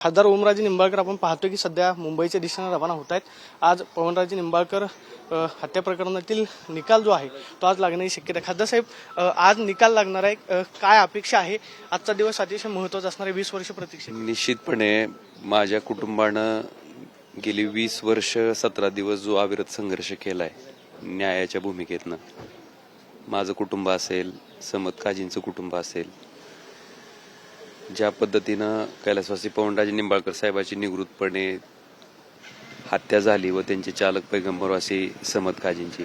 खासदार ओमराजे निंबाळकर आपण पाहतोय की सध्या मुंबईच्या दिशेने रवाना होत आहेत। आज पवनराजे निंबाळकर हत्या प्रकरणातील निकाल जो आहे तो आज लागण्याची शक्यता आहे। खासदार साहेब, आज निकाल लागणार आहे, काय अपेक्षा आहे? आजचा दिवस अतिशय महत्त्वाचा असणार आहे, 20 वर्ष प्रतीक्षा। निश्चितपणे माझ्या कुटुंबानं गेली 20 वर्ष 17 दिवस जो अविरत संघर्ष केलाय न्यायाच्या भूमिकेतनं, माझं कुटुंब असेल, समत काजींचं कुटुंब असेल, ज्या पद्धतीनं कैलासवासी पवनराजे निंबाळकर साहेबांची निवृत्तपणे हत्या झाली व त्यांचे चालक पैगंबरवासी समत काजींची,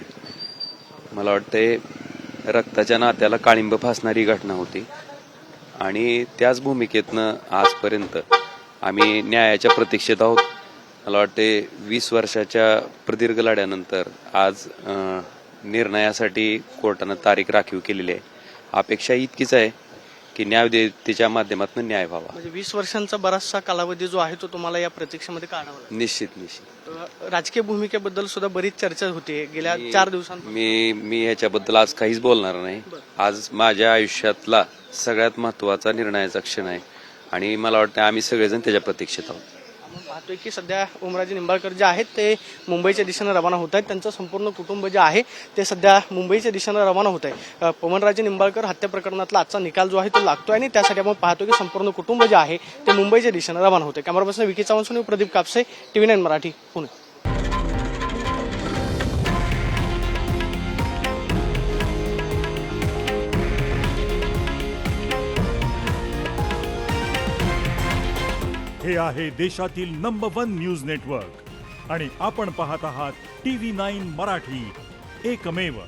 मला वाटतंय रक्ताच्या नात्याला काळिंब फासणारी घटना होती। आणि त्याच भूमिकेतनं आजपर्यंत आम्ही न्यायाच्या प्रतीक्षेत आहोत। मला वाटते 20 वर्षाच्या प्रदीर्घ लढ्यानंतर आज निर्णयासाठी कोर्टानं तारीख राखीव केलेली आहे। अपेक्षा इतकीच आहे की न्यायदेवतेच्या माध्यमातून न्याय व्हावा। म्हणजे 20 वर्षांचा बराचसा कालावधी जो आहे तो तुम्हाला या प्रतीक्षेमध्ये काढावा लागेल। निश्चित राजकीय भूमिकेबद्दल सुद्धा बरीच चर्चा होते गेल्या 4 दिवसांपासून। मी ह्याच्याबद्दल आज काहीच बोलणार नाही। आज माझ्या आयुष्यातला सगळ्यात महत्वाचा निर्णयाचा क्षण आहे आणि मला वाटतं आम्ही सगळेजण त्याच्या प्रतीक्षेत आहोत। आपण पाहतोय की सध्या ओमराजे निंबाळकर जे आहेत ते मुंबईच्या दिशेने रवाना होत आहेत। त्यांचं संपूर्ण कुटुंब जे आहे ते सध्या मुंबईच्या दिशेने रवाना होत आहे। पवनराजे निंबाळकर हत्या प्रकरणातला आजचा निकाल जो आहे तो लागतोय आणि त्यासाठी आपण पाहतोय की संपूर्ण कुटुंब जे आहे ते मुंबईच्या दिशेने रवाना होत आहे। Camera person Vicky Chavan, Pradeep Kapse, TV9 Marathi, Pune. हे आहे देशातील नंबर 1 न्यूज नेटवर्क आणि आपण पाहत आहात TV9 मराठी, एकमेव।